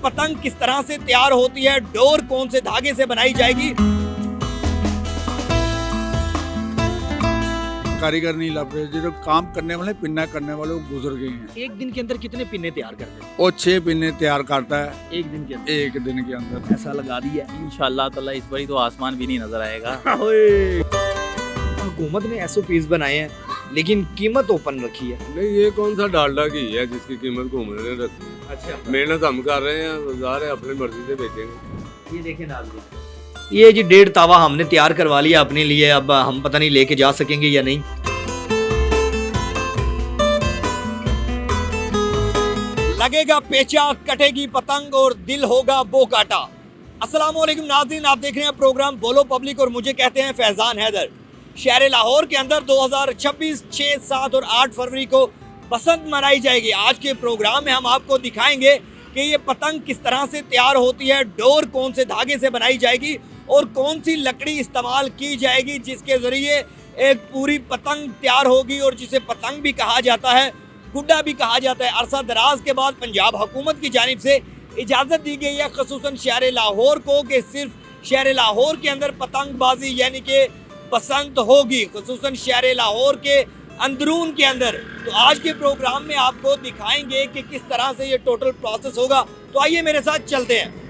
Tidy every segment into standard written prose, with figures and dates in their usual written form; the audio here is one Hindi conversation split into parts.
पतंग किस तरह से तैयार होती है, डोर कौन से धागे से बनाई जाएगी। कारीगर नहीं लग रहे, जो काम करने वाले पिन्ना करने वाले वो गुजर गए हैं। एक दिन के अंदर कितने पिन्ने तैयार करते हैं? वो 6 पिन्ने तैयार करता है एक दिन के अंदर। एक दिन के अंदर। ऐसा लगा दिया इंशाल्लाह ताला इस बारी तो आसमान भी नहीं नजर आएगा। हुकूमत ने SOPs बनाए हैं लेकिन कीमत ओपन रखी है। नहीं, ये कौन सा डालडा की है जिसकी कीमत घूमने ने रखी है। अच्छा, मेहनत हम कर रहे हैं, बाजार है अपनी मर्जी से बेचेंगे। ये देखें नाज़रीन, ये जी 1.5 तावा हमने तैयार करवा लिया अपने लिए। अब हम पता नहीं लेके जा सकेंगे या नहीं। लगेगा पेचा, कटेगी पतंग और दिल होगा वो काटा। अस्सलाम वालेकुम नाज़रीन, आप देख रहे हैं प्रोग्राम बोलो पब्लिक और मुझे कहते हैं फैज़ान हैदर। शहर लाहौर के अंदर 2026 6, 7 और 8 फरवरी को बसंत मनाई जाएगी। आज के प्रोग्राम में हम आपको दिखाएंगे कि ये पतंग किस तरह से तैयार होती है, डोर कौन से धागे से बनाई जाएगी और कौन सी लकड़ी इस्तेमाल की जाएगी जिसके ज़रिए एक पूरी पतंग तैयार होगी और जिसे पतंग भी कहा जाता है, गुड्डा भी कहा जाता है। अरसा दराज के बाद पंजाब हुकूमत की जानिब से इजाज़त दी गई है खसूसन शहर लाहौर को कि सिर्फ शहर लाहौर के अंदर पतंगबाजी यानी कि बसंत होगी, खसूसन शहर लाहौर के अंदरून के अंदर। तो आज के प्रोग्राम में आपको दिखाएंगे कि किस तरह से ये टोटल प्रोसेस होगा। तो आइए मेरे साथ चलते हैं।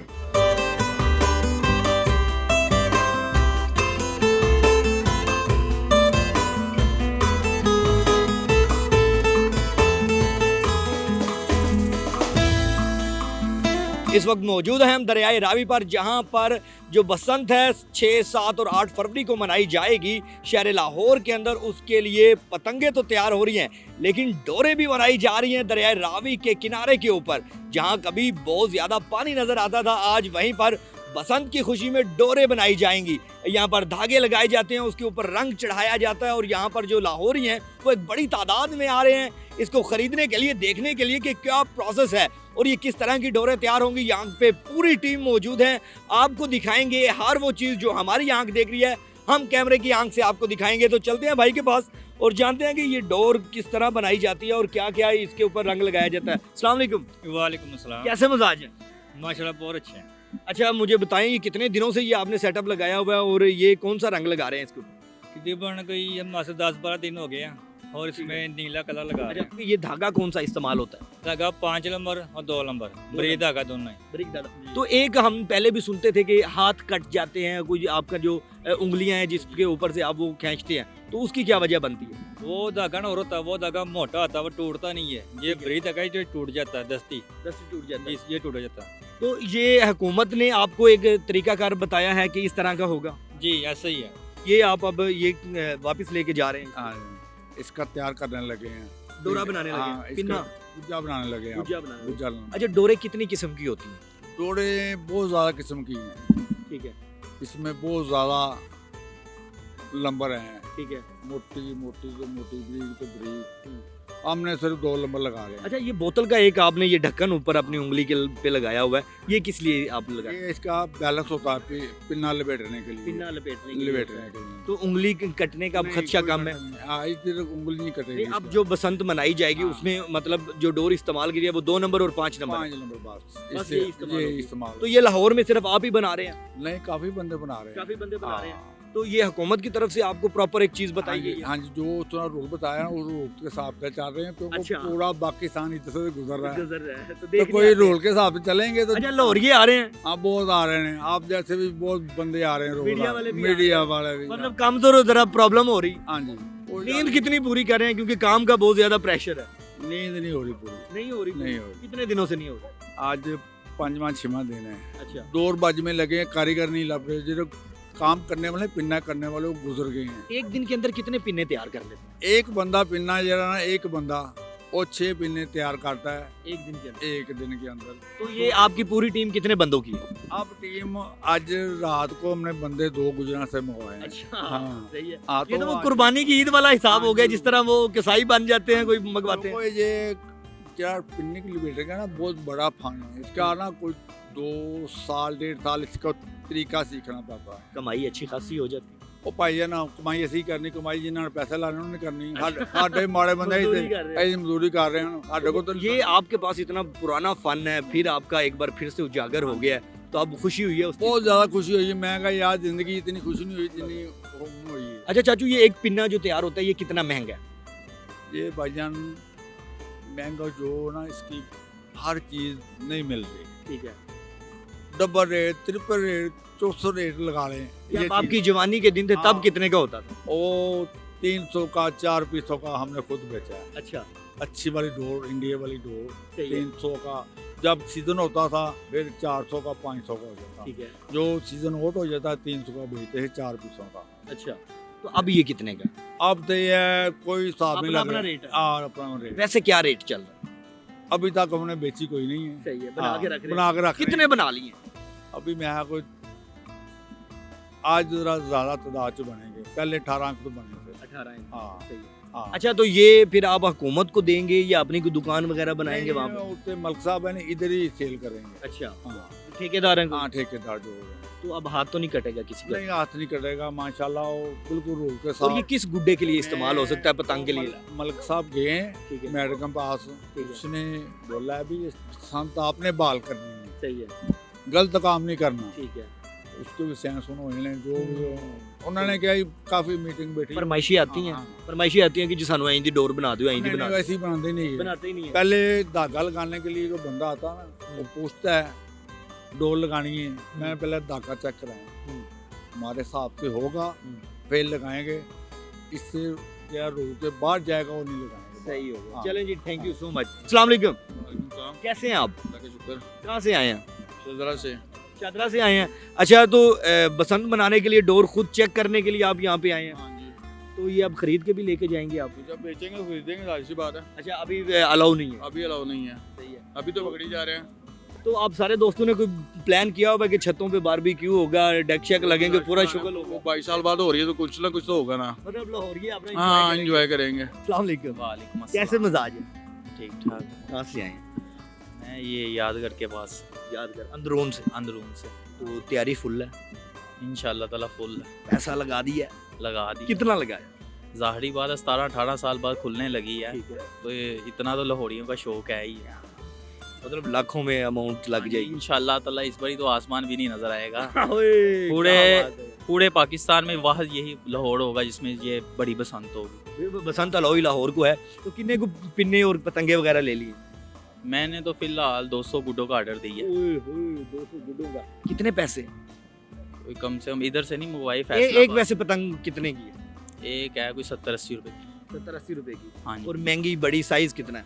इस वक्त मौजूद हैं हम दरियाए रावी पर, जहां पर जो बसंत है 6, 7 और 8 फरवरी को मनाई जाएगी शहर लाहौर के अंदर। उसके लिए पतंगे तो तैयार हो रही हैं लेकिन डोरे भी बनाई जा रही हैं दरियाए रावी के किनारे के ऊपर। जहां कभी बहुत ज़्यादा पानी नज़र आता था, आज वहीं पर बसंत की खुशी में डोरे बनाई जाएंगी। यहाँ पर धागे लगाए जाते हैं, उसके ऊपर रंग चढ़ाया जाता है और यहाँ पर जो लाहौरी हैं वो एक बड़ी तादाद में आ रहे हैं इसको ख़रीदने के लिए, देखने के लिए कि क्या प्रोसेस है और ये किस तरह की डोरे तैयार होंगी। यहाँ पे पूरी टीम मौजूद है, आपको दिखाएंगे हर वो चीज़ जो हमारी आंख देख रही है, हम कैमरे की आंख से आपको दिखाएंगे। तो चलते हैं भाई के पास और जानते हैं कि ये डोर किस तरह बनाई जाती है और क्या क्या इसके ऊपर रंग लगाया जाता है। अस्सलाम वालेकुम। वालेकुम अस्सलाम। कैसे मजाज है? माशाल्लाह बहुत अच्छे हैं। अच्छा, मुझे बताएं ये कितने दिनों से ये आपने सेटअप लगाया हुआ है और ये कौन सा रंग लगा रहे हैं इसके ऊपर? तकरीबन कोई हम 10-12 दिन हो गए हैं और इसमें नीला कलर लगा रहे हैं। अच्छा, ये धागा कौन सा इस्तेमाल होता है? धागा 5 नंबर और 2 नंबर, बरीक धागा दोनों ही। ब्रिक धागा। तो एक हम पहले भी सुनते थे कि हाथ कट जाते हैं, कोई आपका जो उंगलियां हैं जिसके ऊपर से आप वो खींचते हैं, तो उसकी क्या वजह बनती है? वो धागा ना और होता है, वो धागा मोटा होता है, वो टूटता नहीं है। ये बरीक धागा ही जो टूट जाता है, दस्ती टूट जाता है। ये टूट जाता है। तो ये हुकूमत ने आपको एक तरीकाकार बताया है कि इस तरह का होगा, जी ऐसा ही है। ये आप अब ये वापस लेके जा रहे हैं, हाँ, इसका तैयार करने लगे हैं, डोरा बनाने लगे हाँ, हैं, इसका पिन्ना, गुज्जा बनाने लगे हैं। गुज्जा बनाने लगे। गुज्जा बनाने। अच्छा, डोरे कितनी किस्म की होती हैं? डोरे बहुत ज़्यादा किस्म की हैं, ठीक है, इसमें बहुत ज़्यादा नंबर हैं, ठीक है। मोटी मोटी तो मोटी, बरीक तो बरीक। हमने सिर्फ 2 नंबर लगा रहे हैं। अच्छा, ये बोतल का एक आपने ये ढक्कन ऊपर अपनी उंगली के पे लगाया हुआ है, ये किस लिए आप लगाए? ये इसका बैलेंस होता है पिन्ना लपेटने के लिए, पिन्ना लपेटने के लिए। लपेटने के लिए। तो उंगली कटने का नहीं, खदशा कोई कम है। खतरा नहीं। हाँ, इधर उंगली नहीं कटेगी। नहीं, अब जो बसंत मनाई जाएगी हाँ। उसमें मतलब जो डोर इस्तेमाल की है वो 2 नंबर और 5 नंबर 5 नंबर बस, बस इससे ये इस्तेमाल ये होगी। इस्तेमाल। तो ये लाहौर में सिर्फ आप ही बना रहे हैं? नहीं, काफी बंदे बना रहे हैं। काफी बंदे बना रहे हैं। हाँ। तो ये हुकूमत की तरफ से आपको प्रॉपर एक चीज बताई गई है? हाँ जी, जो थोड़ा रूल बताया ना उस रूल के हिसाब से चल रहे हैं, क्योंकि अच्छा। पूरा पाकिस्तान इधर से गुजर रहा है, गुजर रहा है तो तो देखने कोई आते हैं। रूल के हिसाब से चलेंगे तो। अच्छा, लाहौरी आ रहे हैं, आप बहुत आ रहे हैं, आप जैसे भी बहुत बंदे आ रहे हैं, मीडिया वाले भी आ मीडिया वाले भी। मतलब कम तो जरा प्रॉब्लम हो रही। हाँ जी, नींद कितनी पूरी कर रहे हैं क्योंकि काम का बहुत ज्यादा प्रेशर है? नींद नहीं हो रही पूरी, नहीं हो रही। नहीं हो रही। कितने दिनों से नहीं हो रही? आज 5वां 6वां दिन है, अच्छा, डोर बाज में लगे हैं, कारीगर नहीं लग रहे, जो काम करने वाले पिन्ना करने वाले वो गुजर गए हैं। एक दिन के अंदर कितने पिन्ने तैयार कर लेते हैं? एक बंदा पिन्ना जरा ना, एक बंदा वो 6 पिन्ने तैयार करता है एक दिन के अंदर। एक दिन के अंदर। तो ये आपकी पूरी टीम कितने बंदों की है? अब टीम आज रात को हमने बंदे 2 गुजरात से मंगवाए हैं। अच्छा, हाँ। सही है। हाँ, ये तो वो आज- कुर्बानी की ईद वाला हिसाब हाँ हो गया, जी। जिस तरह वो कसाई बन जाते हैं, कोई मंगवाते हैं। तो ये क्या पिन्ने के लिए बैठेगा ना, बहुत बड़ा फन है इसका ना, कोई 2 साल 1.5 साल इसका तरीका सीखना पड़ता है। कमाई अच्छी खासी हो जाती है। ਉਹ ਭਾਈ ਆ ਨਾ ਕਮਾਈ ਅਸੀਂ ਕਰਨੀ ਕਮਾਈ ਜਿਨ੍ਹਾਂ ਨੇ ਪੈਸੇ ਲਾਣੇ ਉਹਨਾਂ ਨੇ ਕਰਨੀ ਸਾਡੇ ਮਾੜੇ ਬੰਦੇ मजदूरी कर रहे हैं। ਅਸੀਂ ਮਜ਼ਦੂਰੀ ਕਰ ਰਹੇ ਹਾਂ ਸਾਡੇ ਕੋਲ ਤਾਂ ये आपके पास इतना पुराना फन है, फिर आपका एक बार फिर से उजागर हो गया है, तो अब खुशी हुई है उसकी? बहुत ज़्यादा खुशी हुई है। मैं कहा यार ज़िंदगी इतनी खुशी नहीं हुई जितनी हुई है। अच्छा चाचू, ये एक पिन्ना जो तैयार होता है ये कितना महंगा है? ये भाईजान महंगा जो ना इसकी हर चीज़ नहीं मिल रही, ठीक है। Double rate triple rate 400 rate लगा लें। जब आपकी जवानी के दिन थे तब हाँ। कितने का होता था? वो 300 का 4 पीसों का हमने खुद बेचा है। अच्छा, अच्छी वाली डोर इंडिया वाली डोर सही है, 300 का जब सीजन होता था फिर 400 का 500 का हो जाता। ठीक है। जो सीजन आउट हो जाता है 300 का बेचते हैं 4 पीसों का। अच्छा, तो अब ये कितने का? अब तो ये कोई हिसाब नहीं अपना लग अपना रहा। रेट है। हाँ, अपना रेट। वैसे क्या रेट चल रहा है? अभी तक हमने बेची कोई नहीं है। सही है, हाँ, बना के रख रहे बना हैं। के रख रहे हैं। कितने बना लिए? अभी मैं कोई आज जरा ज्यादा तादाद च बनेंगे, पहले 18 अंक तो बने थे। 18 इंच। हाँ, सही है। हाँ। अच्छा, तो ये फिर आप हुकूमत को देंगे या अपनी कोई दुकान वगैरह बनाएंगे वहाँ पे? उससे मलिक साहब है ना इधर ही सेल करेंगे। अच्छा, हाँ, ठेकेदार हैं कोई? हाँ ठेकेदार जो होगा। तो अब हाथ तो नहीं कटेगा किसी का? नहीं हाथ नहीं कटेगा माशाल्लाह, वो बिल्कुल रूल के और ये साथ। किस गुड्डे के लिए इस्तेमाल हो सकता है पतंग के लिए? मलिक साहब गए हैं ठीक है, मेडम के पास, ठीक है। उसने बोला है भी ये संत आपने बाल करनी है, सही है, गलत काम नहीं करना। ठीक है। उसके भी सेंस उन्होंने जो भी उन्होंने क्या काफी मीटिंग बैठी। फरमाइशी आती हैं, हाँ, फरमाइशी आती हैं कि जी सानू इंदी डोर बना दो, इंदी नहीं, बना नहीं, दो। वैसे ही बनाते नहीं है। बनाते ही नहीं है। पहले धागा लगाने के लिए जो बंदा आता है ना वो पूछता है डोर लगानी है, मैं पहले धागा चेक कराऊं हमारे हिसाब से होगा फिर लगाएंगे, इससे क्या रूल के बाहर जाएगा वो नहीं लगाएंगे। सही हो गया। हाँ। चलें जी, थैंक यू सो मच। अस्सलाम वालेकुम, कैसे हैं आप? कहाँ से आए हैं? चादरा से आए हैं। अच्छा, तो बसंत मनाने के लिए डोर खुद चेक करने के लिए आप यहाँ पे आए हैं, तो ये आप खरीद के भी लेके जाएंगे आप? जब बेचेंगे तो खरीदेंगे, जाहिर सी बात है। अच्छा, अभी अलाउ नहीं है? अभी अलाउ नहीं है, सही है। अभी तो पकड़ी जा रहे हैं। तो आप सारे दोस्तों ने कोई प्लान किया होगा कि छतों पे बारबेक्यू होगा, डेक शेक लगेंगे, पूरा शुगल वो होगा? 22 साल बाद हो रही है तो कुछ ना कुछ तो होगा ना। मतलब लाहौर की आपने हाँ, एंजॉय करेंगे। अस्सलाम वालेकुम, वालेकुम कैसे मिजाज है? ठीक ठाक। कहाँ से आए हैं? मैं ये यादगार के पास याद कर, अंदरून से। अंदरून से तो तैयारी फुल है, इंशाल्लाह ताला फुल पैसा लगा दिया, लगा दी। कितना लगाया? ज़ाहरी बात 17-18 साल बाद खुलने लगी है, ठीक है, तो ये इतना तो लाहौरियों का शौक है ही है। मतलब लाखों में अमाउंट लग जाएगी। इंशाल्लाह ताला इस बारी तो आसमान भी नहीं नजर आएगा। ओए, पूरे- क्या बात है। पूरे पाकिस्तान में वाहद यही लाहौर होगा जिसमें ये बड़ी बसंत होगी। बसंत अलाउ ही लाहौर को है, तो कितने को पिन्ने और पतंगे वगैरह ले लिए? मैंने तो फिलहाल 200 गुड्डों का ऑर्डर दिया है। 200 गुड्डों का कितने पैसे? कोई कम से कम इधर से नहीं मंगवाई एक फैसला। वैसे पतंग कितने की है? एक है कोई 70-80 रुपए की। 70-80 रुपए की। हाँ जी। और महंगी बड़ी साइज कितना है?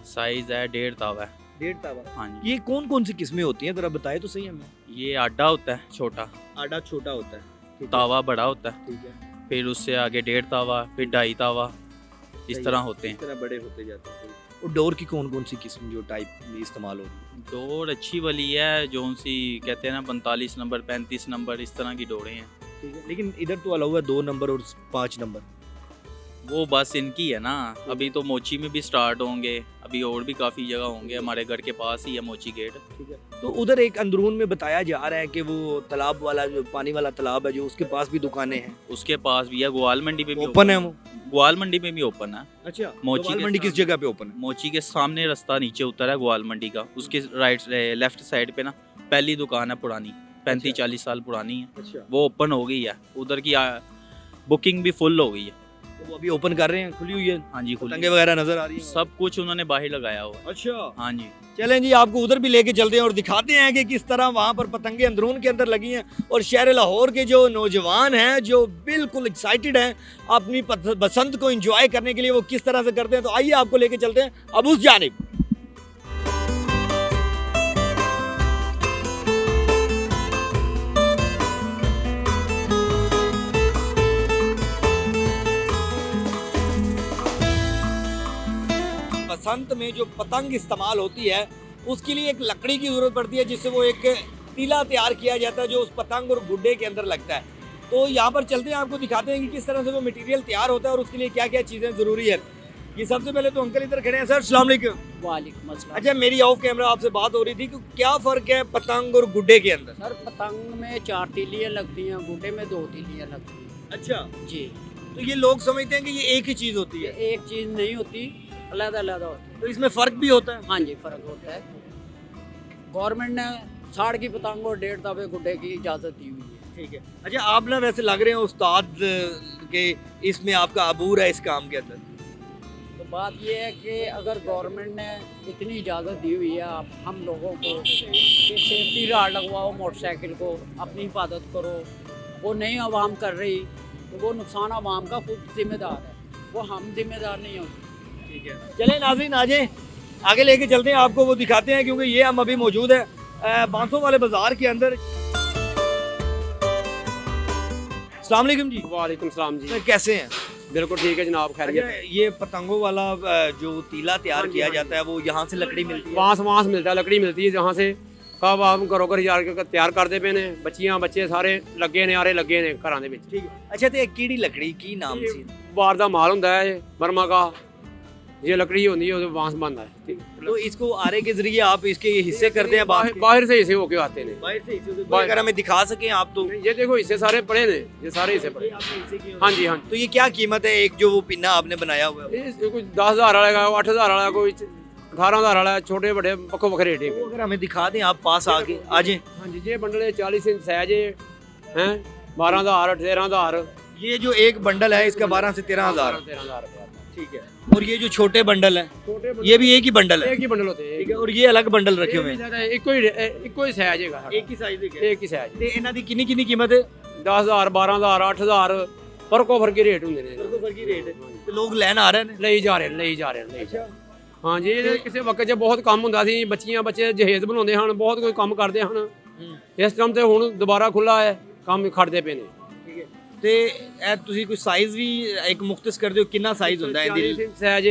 साइज है 1.5 तावा है। 1.5 तावा। हाँ जी। ये कौन कौन सी किस्में होती हैं, जरा बताए तो सही हमें। ये आडा होता है छोटा, आटा छोटा होता है, ठीक है, तावा बड़ा होता है, ठीक है, फिर उससे आगे 1.5 तावा, फिर 2.5 तावा, इस सही तरह है, होते इस हैं। तरह बड़े होते जाते हैं। और डोर की कौन कौन सी किस्म जो टाइप में इस्तेमाल हो रही है? डोर अच्छी वाली है, जो सी कहते हैं ना 45 नंबर 35 नंबर इस तरह की डोरें हैं। ठीक है, लेकिन इधर तो अलाउ है 2 नंबर और 5 नंबर। वो बस इनकी है ना, अभी तो मोची में भी स्टार्ट होंगे, अभी और भी काफ़ी जगह होंगे, हमारे घर के पास ही है मोची गेट। ठीक है, तो उधर एक अंदरून में बताया जा रहा है कि वो तालाब वाला जो पानी वाला तालाब है जो उसके पास भी दुकानें हैं, उसके पास भी है, ग्वाल मंडी पे भी ओपन है वो? ग्वाल मंडी में भी ओपन है। अच्छा, मोची ग्वाल के मंडी किस सामने- जगह पे ओपन है? मोची के सामने रास्ता नीचे उतर है ग्वाल मंडी का, उसके लेफ्ट साइड पे ना पहली दुकान है पुरानी, 35-40 साल पुरानी है, अच्छा, वो ओपन हो गई है। उधर की बुकिंग भी फुल हो गई है। तो वो अभी ओपन कर रहे हैं, खुली हुई है, हाँ जी, खुली पतंगे वगैरह नजर आ रही हैं? सब कुछ उन्होंने बाहर लगाया हुआ है। अच्छा, हाँ जी। चलें जी, आपको उधर भी लेके चलते हैं और दिखाते हैं कि किस तरह वहाँ पर पतंगे अंदरून के अंदर लगी हैं और शहर लाहौर के जो नौजवान हैं जो बिल्कुल एक्साइटेड हैं अपनी बसंत को एंजॉय करने के लिए, वो किस तरह से करते हैं। तो आइए आपको लेके चलते हैं अब उस जानिब। बसंत में जो पतंग इस्तेमाल होती है उसके लिए एक लकड़ी की ज़रूरत पड़ती है जिससे वो एक तीला तैयार किया जाता है जो उस पतंग और गुड्डे के अंदर लगता है। तो यहाँ पर चलते हैं, आपको दिखाते हैं कि किस तरह से वो मटेरियल तैयार होता है और उसके लिए क्या क्या चीज़ें ज़रूरी है। ये सबसे पहले तो अंकल इधर खड़े हैं। सर अस्सलाम वालेकुम। वालेकुम अस्सलाम। अच्छा, मेरी ऑफ कैमरा आपसे बात हो रही थी कि क्या फ़र्क है पतंग और गुड्डे के अंदर? सर पतंग में 4 तीलियाँ लगती हैं, गुड्डे में 2 तीलियाँ लगती हैं। अच्छा, जी। तो ये लोग समझते हैं कि ये एक ही चीज होती ये है, एक चीज़ नहीं होती, अलग-अलग होती है। तो इसमें फर्क भी होता है। हाँ जी, फ़र्क होता है। गवर्नमेंट ने 60 की पतंग और 1.5 दफे गुड्डे की इजाज़त दी हुई है। ठीक है। अच्छा, आप ना वैसे लग रहे हैं उस्ताद के, इसमें आपका अबूर है इस काम के अंदर। तो बात ये है कि अगर गवर्नमेंट ने इतनी इजाज़त दी हुई है हम लोगों को कि सेफ्टी गार्ड लगवाओ मोटरसाइकिल को, अपनी हिफाजत करो, वो नहीं आवाम कर रही तो वो नुकसान आवाम का खुद जिम्मेदार है, वो हम जिम्मेदार नहीं होते। ठीक है, चलें नाज़रीन आ जाएं, आगे लेके चलते हैं, आपको वो दिखाते हैं, क्योंकि ये हम अभी मौजूद है बांसों वाले बाजार के अंदर। अस्सलाम वालेकुम जी। वालेकुम सलाम जी। कैसे हैं? बिल्कुल ठीक है जनाब, खैरियत अच्छा, है। ये पतंगों वाला जो तीला तैयार हाँ जी, किया हाँ जी। जाता है वो यहाँ से लकड़ी मिलती है? बांस मिलता है, लकड़ी मिलती है जहाँ से कब आप घरों घर जा के ਤਿਆਰ ਕਰਦੇ ਪਏ ਨੇ, ਬੱਚੀਆਂ ਬੱਚੇ ਸਾਰੇ ਲੱਗੇ ਨੇ, ਆਰੇ ਲੱਗੇ ਨੇ ਘਰਾਂ ਦੇ ਵਿੱਚ। ठीक है। अच्छा, तो ये कीड़ी लकड़ी की नाम सी? ਬਾਹਰ ਦਾ ਮਾਲ ਹੁੰਦਾ ਹੈ ਇਹ ਬਰਮਾ का, ये लकड़ी होती है उसमें बांस बनता है। ठीक है। तो इसको आरे के जरिए आप इसके हिस्से करते हैं बाहर बाहर से हिस्से होके आते हैं। बाहर से हिस्से कोई अगर हमें दिखा सकें आप तो। ये देखो हिस्से सारे पड़े ने, ये सारे हिस्से पड़े। हाँ जी हाँ। तो ये क्या कीमत है एक जो वो पिन्ना आपने बनाया हुआ है? ये कोई 10,000 वाला है, 8,000 वाला, कोई 18,000 वाला है, छोटे बड़े बखो बखरे रेट है। तो अगर हमें दिखा दें आप पास आके आ जाएं। हाँ जी, ये बंडल है 40 इंच साइज है, 12,000 13,000। ये जो एक बंडल है इसका 12 से 13,000। 13,000 रुपया। ठीक है। और ये जो छोटे बंडल है छोटे ये भी एक ही बंडल है? एक ही बंडल होते हैं। ठीक है। और ये अलग बंडल रखे हुए हैं? ਇੱਕੋ ਹੀ ਸਾਈਜ਼ ਹੈਗਾ ਸਾਡਾ। एक ही साइज है? ਇੱਕ ਹੀ ਸਾਈਜ਼। ਤੇ ਇਹਨਾਂ ਦੀ ਕਿੰਨੀ ਕਿੰਨੀ ਕੀਮਤ ਹੈ? 10,000 12,000 8,000 ਫਰਕੋ ਫਰਕੀ ਰੇਟ ਹੁੰਦੇ ਨੇ। ਫਰਕੀ ਰੇਟ ਹੈ ਤੇ ਲੋਕ ਲੈਣ ਆ ਰਹੇ ਨੇ? ਲਈ ਜਾ ਰਹੇ ਨੇ, ਲਈ ਜਾ ਰਹੇ ਨੇ। ਹਾਂ ਜੀ, ਇਹ ਕਿਸੇ ਵਕਤ 'ਚ ਬਹੁਤ ਕੰਮ ਹੁੰਦਾ ਸੀ, ਬੱਚੇ ਜਹੇਜ਼ ਬਣਾਉਂਦੇ ਹਨ, ਬਹੁਤ ਕੋਈ ਕੰਮ ਕਰਦੇ ਹਨ। ਇਸ ਟਾਈਮ ਤੇ ਹੁਣ ਦੁਬਾਰਾ ਖੁੱਲਾ ਹੈ, ਕੰਮ ਖੜਦੇ ਪਏ ਨੇ। ਠੀਕ ਹੈ। ਤੇ ਇਹ ਤੁਸੀਂ ਕੋਈ ਸਾਈਜ਼ ਵੀ ਇੱਕ ਮੁਖਤਸ ਕਰਦੇ ਹੋ, ਕਿੰਨਾ ਸਾਈਜ਼ ਹੁੰਦਾ ਹੈ 40 ਇਹਦੀ? ਇੰਚ ਸਾਈਜ਼,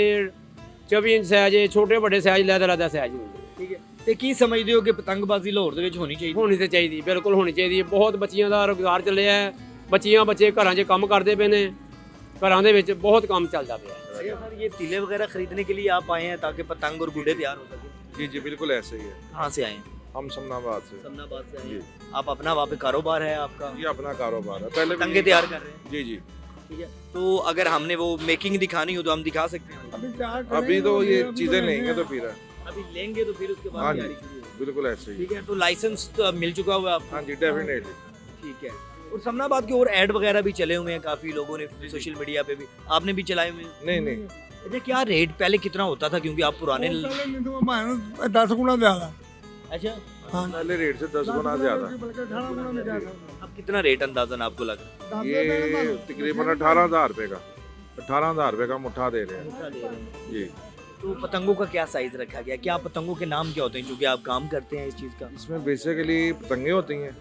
24 ਇੰਚ ਸਾਈਜ਼, ਛੋਟੇ ਵੱਡੇ ਸਾਈਜ਼, ਲੈਦਾ ਸਾਈਜ਼ ਹੁੰਦੇ। ਠੀਕ ਹੈ। ਤੇ ਕੀ ਸਮਝਦੇ ਹੋ ਕਿ ਪਤੰਗਬਾਜ਼ੀ ਲਾਹੌਰ ਦੇ ਵਿੱਚ ਹੋਣੀ ਚਾਹੀਦੀ? ਹੋਣੀ ਤੇ ਚਾਹੀਦੀ, ਬਿਲਕੁਲ ਹੋਣੀ ਚਾਹੀਦੀ ਹੈ। ਬਹੁਤ ਬੱਚੀਆਂ ਦਾ ਰੁਜ਼ਗਾਰ ਚੱਲਿਆ ਹੈ, ਬੱਚੇ ਘਰਾਂ 'ਚ ਕੰਮ ਕਰਦੇ ਪਏ ਨੇ, ਘਰਾਂ ਦੇ ਵਿੱਚ ਬਹੁਤ ਕੰਮ ਚੱਲਦਾ ਪਿਆ। अच्छा सर, ये तीले वगैरह खरीदने के लिए आप आए हैं ताकि पतंग और गुड्डे तैयार हो सके? जी जी बिल्कुल ऐसे ही है। कहाँ से आए हैं? हम समनाबाद से। समनाबाद से आए जी। हैं। आप अपना वहाँ पे कारोबार है आपका? ये अपना कारोबार है, पहले पतंगे तैयार कर रहे हैं? जी जी। ठीक है। तो अगर हमने वो मेकिंग दिखानी हो तो हम दिखा सकते हैं? अभी तो ये चीजें लेंगे तो फिर अभी लेंगे तो फिर उसके हाँ बाद जी। तैयारी शुरू होगी। बिल्कुल ऐसे ही। ठीक है। तो लाइसेंस तो अब मिल चुका हुआ है आपको? हाँ जी डेफिनेटली। ठीक है। और समनाबाद के और ऐड वगैरह भी चले हुए हैं काफी लोगों ने सोशल मीडिया पे भी, आपने भी चलाए हुए हैं? नहीं नहीं, अच्छा, क्या रेट पहले कितना होता था, क्योंकि आप पुराने? 10 गुना ज्यादा। अच्छा, पहले रेट से 10 गुना ज्यादा। अब कितना रेट अंदाजन आपको लग रहा ये तकरीबन 18,000 रुपए का, 18,000 रुपए का मुठ्ठा दे रहे हैं है? जी। तो पतंगों का क्या साइज रखा गया? क्या पतंगों के नाम क्या होते हैं, क्योंकि आप काम करते हैं इस चीज का? इसमें बेसिकली पतंगे होती हैं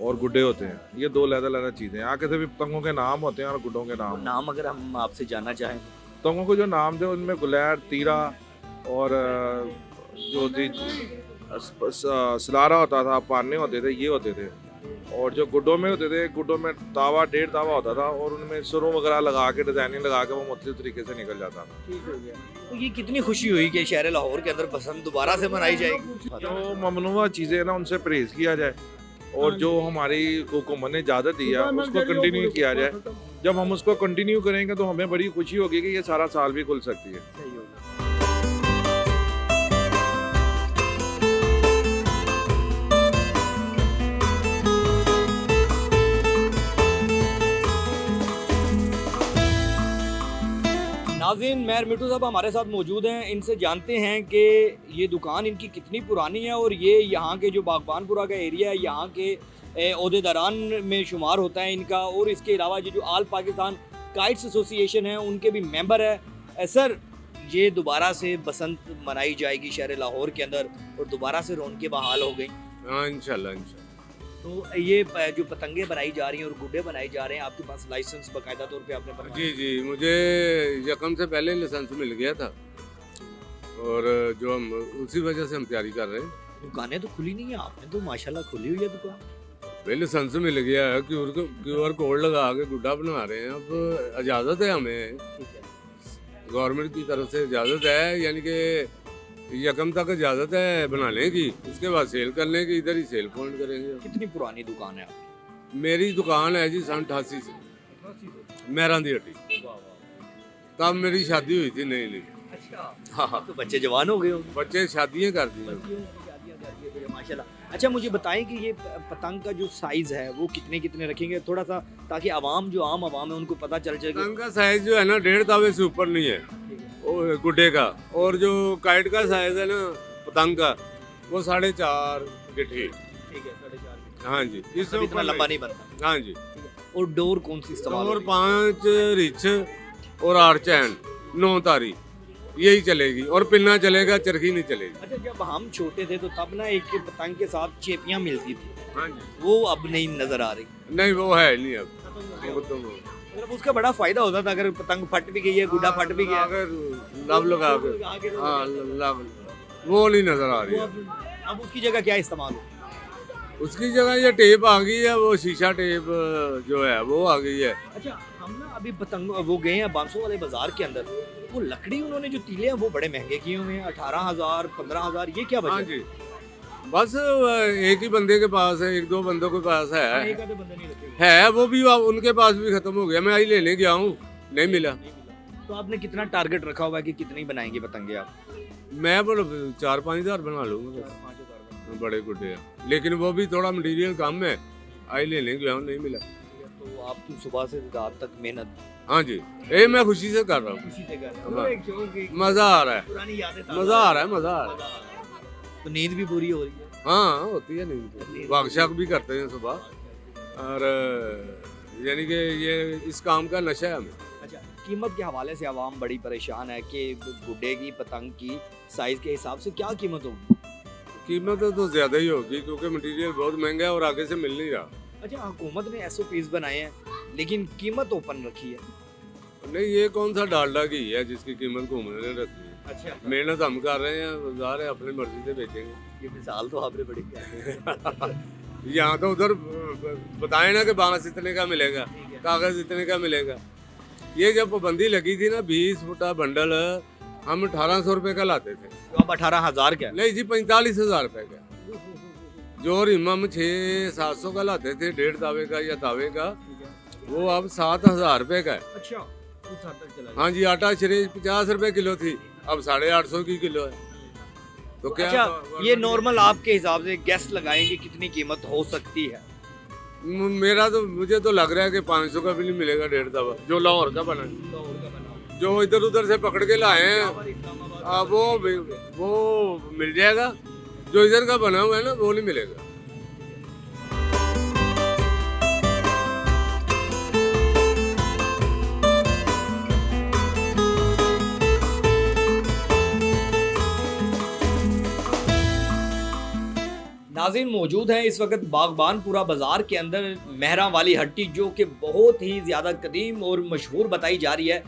और गुड्डे होते हैं, ये दो अलग चीजें हैं। आगे से भी पतंगों के नाम होते हैं और गुड्डों के नाम। नाम अगर हम आपसे जानना चाहें? पतंगों को जो नाम थे उनमें गुलैर, तीरा और जो थी सलारा होता था, पाने होते थे, ये होते थे। और जो गुड्डों में होते थे, गुड्डों में तावा 1.5 तावा होता था और उनमें सुरों वगैरह लगा के डिजाइनिंग लगा के वो मुख्तलिफ तरीके से निकल जाता था। ठीक हो गया। तो ये कितनी खुशी हुई कि शहर लाहौर के अंदर बसंत दोबारा से मनाई जाएगी? जो ममनुआ चीज़ें हैं ना उनसे परहेज किया जाए और जो हमारी हुकूमत ने इजाज़त दी है उसको कंटिन्यू किया जाए। जब हम उसको कंटिन्यू करेंगे तो हमें बड़ी खुशी होगी कि ये सारा साल भी खुल सकती है। सही होगा। नाज़रीन, मेहर मिट्टू साहब हमारे साथ मौजूद हैं, इनसे जानते हैं कि ये दुकान इनकी कितनी पुरानी है और ये यहाँ के जो बागबानपुरा का एरिया है यहाँ के ओहदेदारान में शुमार होता है इनका, और इसके अलावा ये जो आल पाकिस्तान काइट्स एसोसिएशन है उनके भी मेंबर है। सर, ये दोबारा से बसंत मनाई जाएगी शहर लाहौर के अंदर और दोबारा से रौनकें बहाल हो गई? हाँ इंशाल्लाह। तो ये जो पतंगे बनाई जा रही हैं और गुड्डे बनाए जा रहे हैं, आपके पास लाइसेंस बाकायदा तौर पे आपने बनवाया? जी जी, मुझे यकम से पहले लाइसेंस मिल गया था और जो हम उसी वजह से हम तैयारी कर रहे हैं। दुकानें तो खुली नहीं है, आपने तो माशाल्लाह खुली हुई है दुकान। भाई लाइसेंस मिल गया है, QR कोड लगा के गुड्डा बना रहे हैं। अब इजाज़त है हमें, गवर्नमेंट की तरफ से इजाज़त है, यानी कि यकम तक इजाज़त है बनाने की, उसके बाद सेल करने की, इधर ही सेल पॉइंट करेंगे। कितनी पुरानी दुकान है आपकी? मेरी दुकान है जी सन 88 से। मेहरा दी हट्टी। तब मेरी शादी हुई थी नई नई। अच्छा, हाँ, तो बच्चे जवान हो गए होंगे। बच्चे शादियाँ कर दी। माशाल्लाह। अच्छा, मुझे बताएं कि ये पतंग का जो साइज है वो कितने कितने रखेंगे थोड़ा सा, ताकि आवाम जो आम आवाम है उनको पता चल जाए। पतंग का साइज जो है ना 1.5 तावे से ऊपर नहीं है वो गुड्डे का, और जो काइट का साइज है ना पतंग का वो 4.5 गिट्ठी। ठीक है, 4.5। हाँ जी, इससे इतना ऊपर लंबा नहीं बनता। हाँ जी। और डोर कौन सी इस्तेमाल और होगी? 5 रिच और 8 चैन 9 तारी यही चलेगी, और पिन्ना चलेगा, चरखी नहीं चलेगी। अच्छा, जब हम छोटे थे तो तब ना एक पतंग के साथ चेपियां मिलती थी, हाँ जी। वो अब नहीं नजर आ रही। नहीं वो है नहीं अब। वो तो मतलब उसका बड़ा फायदा होता था, अगर पतंग फट भी गई है, गुड्डा फट भी गया, अगर लब लगा के, आगे तो हाँ लब, वो नहीं नजर आ रही वो है। अब उसकी जगह क्या इस्तेमाल हो? उसकी जगह ये टेप आ गई है, वो शीशा टेप जो है वो आ गई है। अच्छा, हम ना अभी पतंग वो गए हैं 500 वाले बाजार के अंदर, वो लकड़ी उन्होंने जो तीले हैं वो बड़े महंगे किए हुए हैं, 18,000 15,000, ये क्या हाँ वजह जी, बस एक ही बंदे के पास है, 1-2 बंदों के पास है? है। एक आधे बंदे नहीं रखे हुए। है वो भी, उनके पास भी खत्म हो गया। मैं आई लेने गया हूँ, नहीं मिला। तो आपने कितना टारगेट रखा हुआ है कि कितनी बनाएंगे पतंगे आप? मैं 4-5 हज़ार बना लूँगा बड़े गुड्डे हैं, लेकिन वो भी थोड़ा मटेरियल कम है। आई लेने गया हूँ, नहीं मिला। तो आपकी सुबह से रात तक मेहनत हाँ जी, ये मैं खुशी से कर रहा हूँ। खुशी से कर रहे हाँ। हो? एक शौक, एक मज़ा आ रहा है, पुरानी यादें ताज़ा मज़ा आ रहा है, मज़ा आ रहा है। तो नींद भी पूरी हो रही है। हाँ होती है, नहीं वाकशाक भी करते हैं सुबह, और यानी कि ये इस काम का नशा है हमें। अच्छा, कीमत के हवाले से आवाम बड़ी परेशान है कि गुड्डे की पतंग की साइज के हिसाब से क्या कीमत होगी? कीमत तो ज़्यादा ही होगी, क्योंकि मटेरियल बहुत महंगा है और आगे से मिल नहीं रहा। अच्छा, हुकूमत ने SOPs बनाए हैं लेकिन कीमत ओपन रखी है। नहीं, ये कौन सा डालडा घी है जिसकी कीमत घूमने ने रखी है? अच्छा, मेहनत हम कर रहे हैं, बाजार है, अपनी मर्जी से बेचेंगे। ये मिसाल तो आपने बड़ी प्यारी। यहाँ तो उधर बताए ना कि बांस इतने का मिलेगा, कागज इतने का मिलेगा। ये जब पाबंदी लगी थी ना 20 फुटा बंडल हम 1800 रुपए का लाते थे। तो अब 18,000 का है। नहीं जी, 45,000 रुपए का। जो रिमम 600-700 का लाते थे 1.5 तावे का या तावे का, वो अब 7,000 रुपए का है। अच्छा, उस हद तक चला गया। हाँ जी, आटा 50 रुपए किलो थी, अब 850 की किलो है। तो क्या अच्छा, ये नॉर्मल आपके हिसाब से गैस लगाएंगे कितनी कीमत हो सकती है? मेरा तो, मुझे तो लग रहा है कि 500 का भी नहीं मिलेगा 1.5 तावा, जो लाहौर का बना है। जो इधर उधर से पकड़ के लाए हैं वो मिल जाएगा, जो इधर का बना हुआ है ना वो नहीं मिलेगा। नाज़रीन, मौजूद है इस वक्त बागबानपुरा बाज़ार के अंदर मेहरा वाली हट्टी, जो कि बहुत ही ज़्यादा कदीम और मशहूर बताई जा रही है,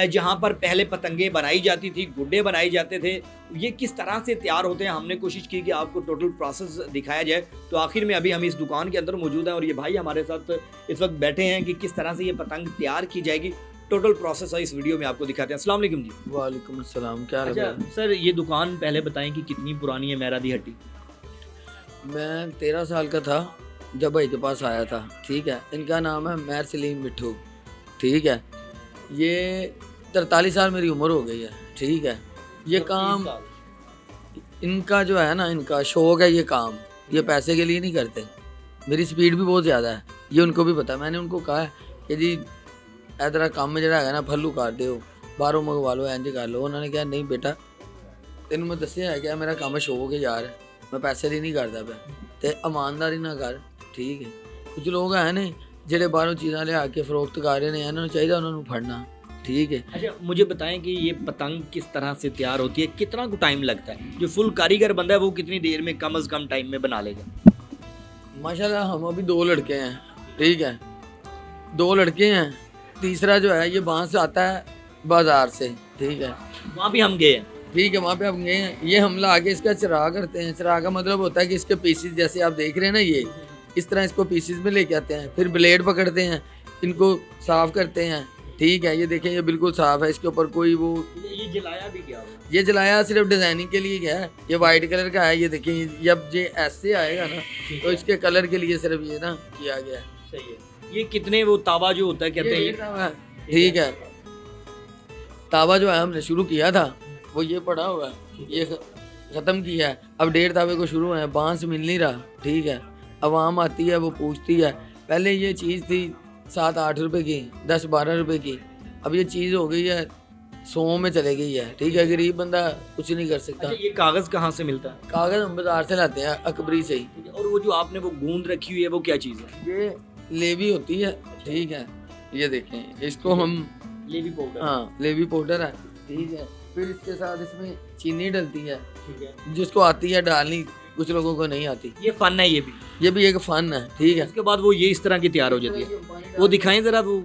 जहाँ पर पहले पतंगे बनाई जाती थी, गुड्डे बनाए जाते थे। ये किस तरह से तैयार होते हैं, हमने कोशिश की कि आपको टोटल प्रोसेस दिखाया जाए। तो आखिर में अभी हम इस दुकान के अंदर मौजूद हैं और ये भाई हमारे साथ इस वक्त बैठे हैं कि किस तरह से ये पतंग तैयार की जाएगी। टोटल प्रोसेस है इस वीडियो में आपको दिखाते हैं। अस्सलाम वालेकुम जी। वालेकुम अस्सलाम, क्या हाल है? अच्छा सर, ये दुकान पहले बताएं कि कितनी पुरानी है मेहरा दी हट्टी? मैं 13 साल का था जब भाई के पास आया था। ठीक है, इनका नाम है मैर सलीम मिट्ठू। ठीक है, ये 43 साल मेरी उम्र हो गई है। ठीक है, ये काम इनका जो है ना, इनका शौक है ये काम, ये पैसे के लिए नहीं करते। मेरी स्पीड भी बहुत ज़्यादा है, ये उनको भी पता है। मैंने उनको कहा है कि जी इधर काम जरा है ना फल्लू काट दो, बाहरों मंगवा लो, इंज कर लो। उन्होंने कहा नहीं बेटा, तेन मैं दसिया है क्या, मेरा काम शौक है यार, मैं पैसे लिए नहीं करता पे, ते ईमानदारी ना कर। ठीक है, कुछ लोग हैं ने ਜਿਹੜੇ ਬਾਹਰੋਂ ਚੀਜ਼ਾਂ ਲਿਆ ਕੇ ਫਰੋਖਤ ਕਰ ਰਹੇ ਨੇ, ਇਹਨਾਂ ਨੂੰ ਚਾਹੀਦਾ ਉਹਨਾਂ ਨੂੰ ਫੜਨਾ। ठीक है। अच्छा, मुझे बताएं कि ये पतंग किस तरह से तैयार होती है, कितना को टाइम लगता है? जो फुल कारीगर बंदा है वो कितनी देर में कम से कम टाइम में बना लेगा? माशाल्लाह हम अभी 2 लड़के हैं। ठीक है, 2 लड़के हैं, तीसरा जो है ये बांस आता है बाज़ार से। ठीक है, वहाँ भी हम गए हैं। ठीक है, वहाँ पे हम गए हैं। ये हम ला के इसका चिराग करते हैं। चिराग का मतलब होता है कि इसके पीसीस जैसे आप देख रहे हैं ना, ये इस तरह इसको पीसीस में लेके आते हैं, फिर ब्लेड पकड़ते हैं, इनको साफ़ करते हैं। ठीक है, ये देखें ये बिल्कुल साफ़ है, इसके ऊपर कोई वो ये जलाया भी क्या? ये जलाया सिर्फ डिज़ाइनिंग के लिए है। ये वाइट कलर का है, ये देखें जब ये ऐसे आएगा ना तो इसके कलर के लिए सिर्फ ये ना किया गया है। सही है। ये कितने वो तावा जो होता है कहते हैं ये तावा है, ठीक है। तावा जो है हमने शुरू किया था वो ये पड़ा हुआ है, ये ख़त्म किया है। अब 1.5 तावे को शुरू है, बांस मिल नहीं रहा, ठीक है। आवाम आती है, वो पूछती है। पहले ये चीज़ थी 7-8 रुपए की, 10-12 रुपए की, अब ये चीज़ हो गई है 100 में चले गई है, ठीक है। गरीब बंदा कुछ नहीं कर सकता। अच्छा, ये कागज़ कहाँ से मिलता है? कागज़ हम बाजार से लाते हैं, अकबरी से ही। और वो जो आपने वो गूंद रखी हुई है वो क्या चीज़ है? ये लेवी होती है, ठीक है। ये देखें, इसको हम लेवी पाउडर। हाँ, लेवी पाउडर है, ठीक है। फिर इसके साथ इसमें चीनी डलती है, ठीक है। जिसको आती है डालनी, कुछ लोगों को नहीं आती। ये फन है, ये भी एक फन है, ठीक है। उसके बाद वो ये इस तरह की तैयार हो जाती है। वो दिखाएं जरा वो।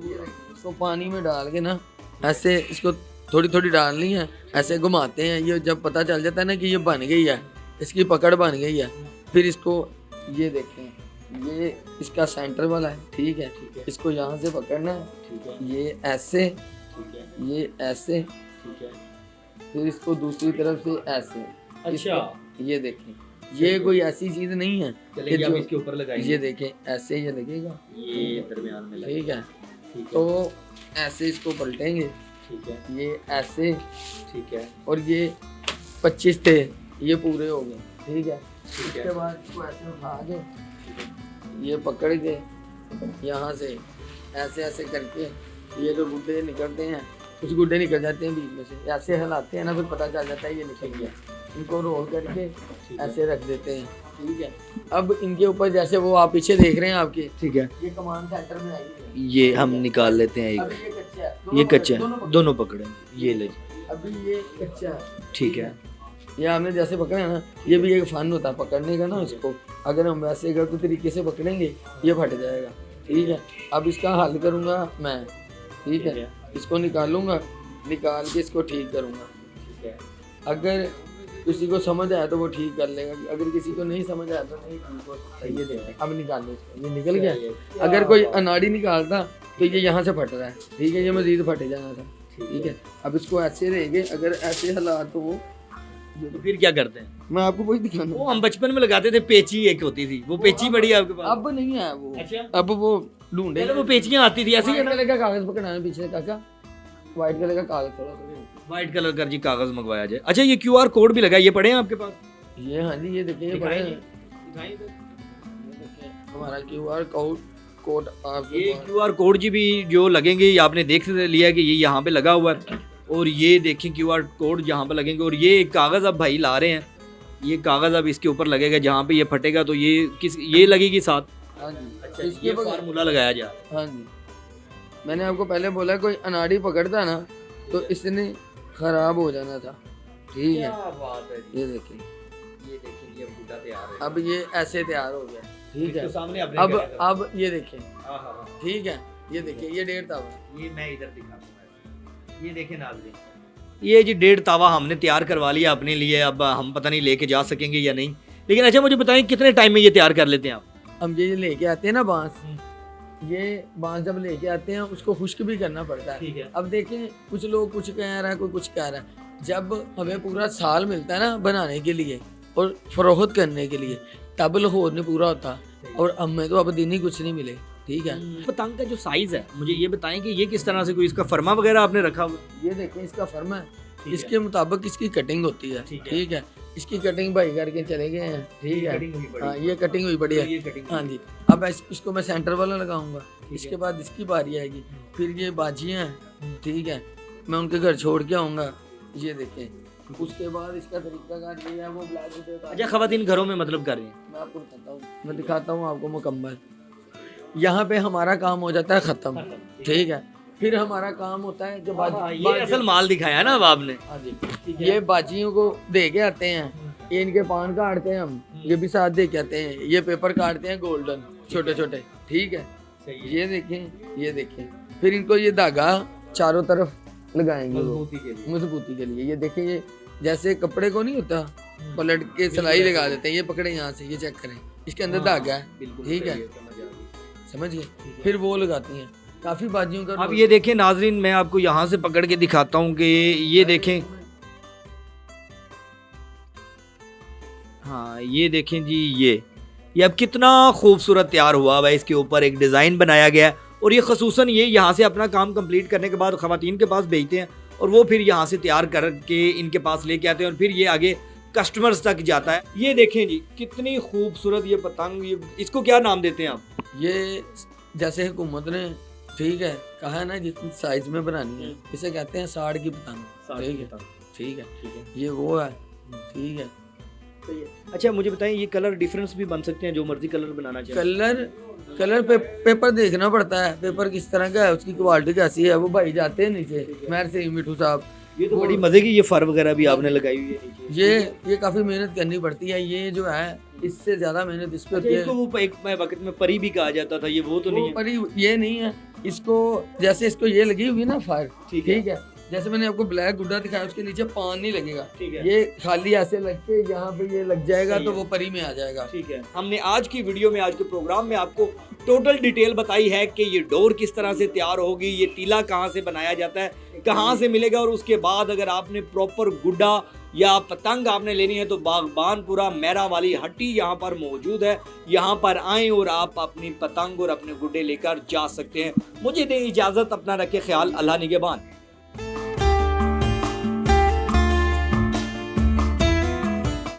इसको पानी में डाल के ना ऐसे इसको थोड़ी थोड़ी डालनी है, ऐसे घुमाते हैं। ये जब पता चल जाता है ना कि ये बन गई है, इसकी पकड़ बन गई है, फिर इसको ये देखें, ये इसका सेंटर वाला है, ठीक है। इसको यहाँ से पकड़ना है, ठीक है। ये ऐसे, ठीक है, ये ऐसे, ठीक है। फिर इसको दूसरी तरफ से ऐसे। अच्छा, ये देखें, ये कोई ऐसी चीज़ नहीं है कि चलेगी, आप जो इसके ऊपर लगाएंगे। ये देखें ऐसे ये लगेगा, ये दरमियान में ठीक है। ठीक है, तो ऐसे इसको पलटेंगे, ठीक है, ये ऐसे, ठीक है, और ये 25 थे, ये पूरे हो गए, ठीक है। ठीक इसके है। बाद इसको ऐसे उठा के ये पकड़ के यहाँ से ऐसे ऐसे करके ये जो गुड्डे निकलते हैं, कुछ गुड्डे निकल जाते हैं बीच में से, ऐसे हिलाते हैं ना, फिर पता चल जाता है ये निकल गया। इनको रोल करके ऐसे रख देते हैं, ठीक है। अब इनके ऊपर जैसे वो आप पीछे देख रहे हैं आपके, ठीक है। ये कमान सेंटर में आएगी। ये हम निकाल लेते हैं अभी एक। ये कच्चा है, ये दोनों कच्चा पकड़े, है, दोनों पकड़े। ये ले, अभी ये कच्चा है, ठीक है। ये आपने जैसे पकड़ा है ना, ये भी एक फन होता है पकड़ने का ना इसको। अगर हम वैसे गलत तरीके से पकड़ेंगे ये फट जाएगा, ठीक है। अब इसका हल करूँगा मैं, ठीक है। इसको निकालूंगा, निकाल के इसको ठीक करूँगा, ठीक है। अगर किसी को समझ आया तो वो ठीक कर लेगा, अगर किसी को नहीं समझ आया तो नहीं ठीक हो सकता। ये देखें, अब निकाल लो इसको, ये निकल गया। अगर कोई अनाड़ी निकालता तो ये यहाँ से फट रहा है, ठीक है, ये मजीद फट जाना था, ठीक है। अब इसको ऐसे रहेंगे, अगर ऐसे हालात तो वो तो फिर क्या करते हैं? मैं आपको वही दिखाना। वो हम बचपन में लगाते थे, पेची एक होती थी, वो पेची बड़ी है आपके पास? अब नहीं है वो, अच्छा, अब वो ढूंढे। पहले वो पेचियां आती थी ऐसी है ना। कलर का कागज पकड़ाना पीछे काका, व्हाइट कलर का कागज थोड़ा सा, व्हाइट कलर का जी कागज मंगवाया जाए। अच्छा, ये QR कोड भी लगा, ये पढ़े हैं आपके पास? ये हाँ जी, ये देखिए, ये बड़े हैं। दिखाएं तो। ये देखिए, हमारा QR कोड आपके ये पास। QR कोड जी भी जो लगेंगे, ये आपने देख लिया कि ये यहाँ पे लगा हुआ है। और ये देखें QR कोड यहाँ पे लगेंगे। और ये कागज़ अब भाई ला रहे हैं, ये कागज़ अब इसके ऊपर लगेगा, जहाँ पे ये फटेगा तो ये लगेगी साथ। हाँ जी, अच्छा, इसके ये बगैर- फार्मूला लगाया जा। हाँ जी, मैंने आपको पहले बोला कोई अनाड़ी पकड़ता ना तो इसने खराब हो जाना था, ठीक है। बात है, ये देखिए, ये बूटा तैयार है। अब ये ऐसे तैयार हो गया, ठीक है। इसको सामने अपने अब करेगा। अब ये देखें, हाँ, ठीक है, ये देखिए, ये 1.5 तावा। ये मैं इधर दिखाता हूँ, ये देखें नाज़रीन, ये जी 1.5 तावा हमने तैयार करवा लिया अपने लिए। अब हम पता नहीं लेके जा सकेंगे या नहीं, लेकिन अच्छा मुझे बताएं कितने टाइम में ये तैयार कर लेते हैं आप? हम ये लेके आते हैं ना बांस, ये बांस जब लेके आते हैं उसको खुश्क भी करना पड़ता है। ठीक है। अब देखें, कुछ लोग कुछ कह रहा है, कोई कुछ कह रहा है। जब हमें पूरा साल मिलता है ना बनाने के लिए और फरोख्त करने के लिए, तब लाहौर नहीं पूरा होता। और हमें तो अब दिन ही कुछ नहीं मिले, ठीक है। पतंग का जो साइज है, मुझे ये बताएं कि ये किस तरह से, कोई इसका फरमा वगैरह आपने रखा हुआ? ये देखें, इसका फर्मा है, है। इसके मुताबिक इसकी कटिंग होती है, ठीक है। ठीक है। इसकी कटिंग भाई करके चले गए हैं, ठीक है। हाँ, ये कटिंग हुई बढ़िया, ये कटिंग हाँ जी। अब इसको मैं सेंटर वाला लगाऊंगा, इसके बाद इसकी बारी आएगी, फिर ये बाजियाँ हैं, ठीक है, मैं उनके घर छोड़ के आऊँगा। ये देखें, उसके बाद इसका तरीकाकार ये है, वो ब्लाउज उठेगा। अच्छा, ख़वातीन घरों में मतलब कर रही हैं? मैं आपको बताता हूँ, मैं दिखाता हूँ आपको मुकम्मल। यहाँ पे हमारा काम हो जाता है ख़त्म, ठीक है। फिर हमारा काम होता है जो ये असल माल दिखाया ना अब आपने। हाँ जी, ये बाजियों को दे के आते हैं, ये इनके पान काटते हैं हम, ये भी साथ दे के आते हैं। ये पेपर काटते हैं गोल्डन छोटे छोटे, ठीक है। ये देखें, ये देखें, फिर इनको ये धागा चारों तरफ लगाएंगे मजबूती के लिए। ये देखें, ये जैसे कपड़े को नहीं होता पलट के सिलाई लगा देते हैं, ये पकड़े यहाँ से, ये चेक करें, इसके अंदर धागा है, ठीक है, समझ गए। फिर वो लगाती हैं काफ़ी बाजियों का। अब ये देखें नाजरीन, मैं आपको यहाँ से पकड़ के दिखाता हूँ कि ये देखें, हाँ ये देखें जी, ये अब कितना खूबसूरत तैयार हुआ हुआ है, इसके ऊपर एक डिज़ाइन बनाया गया है और ये खसूसन ये यहाँ से अपना काम कंप्लीट करने के बाद ख़वातीन के पास भेजते हैं और वो फिर यहाँ से तैयार करके इनके पास लेके आते हैं और फिर ये आगे कस्टमर्स तक जाता है। ये देखें जी कितनी खूबसूरत ये पतंग, ये इसको क्या नाम देते हैं आप? ये जैसे हुकूमत ने ठीक है कहा है ना जितनी साइज में बनानी है, इसे कहते हैं साड़ की पतंग। ठीक है ये वो है। ठीक है अच्छा मुझे बताएं ये कलर डिफरेंस भी बन सकते हैं, जो मर्जी कलर बनाना चाहिए? कलर पेपर देखना पड़ता है, पेपर किस तरह का है, उसकी क्वालिटी कैसी है। वो भाई जाते हैं नीचे, मेहर से मिठू साहब। ये तो बड़ी मजे की ये फर वगैरह भी आपने लगाई हुई है नीचे। ये काफी मेहनत करनी पड़ती है। ये जो है इससे ज्यादा मेहनत इस पे होती है। इसको वो एक वक्त में परी भी कहा जाता था, ये वो तो नहीं है? परी ये नहीं है। इसको जैसे इसको ये लगी हुई ना फायर, ठीक है जैसे मैंने आपको ब्लैक गुड्डा दिखाया उसके नीचे पान नहीं लगेगा, ठीक है। ये खाली ऐसे लग के यहाँ पे ये लग जाएगा तो वो परी में आ जाएगा। ठीक है, हमने आज की वीडियो में, आज के प्रोग्राम में आपको टोटल डिटेल बताई है कि ये डोर किस तरह से तैयार होगी, ये टीला कहाँ से बनाया जाता है, कहाँ से मिलेगा, और उसके बाद अगर आपने प्रॉपर गुड्डा या पतंग आपने लेनी है तो बागबानपुरा मेरा वाली हट्टी यहाँ पर मौजूद है। यहाँ पर आएँ और आप अपनी पतंग और अपने गुड्डे लेकर जा सकते हैं। मुझे दें इजाज़त, अपना रखे ख्याल, अल्लाह निगहबान।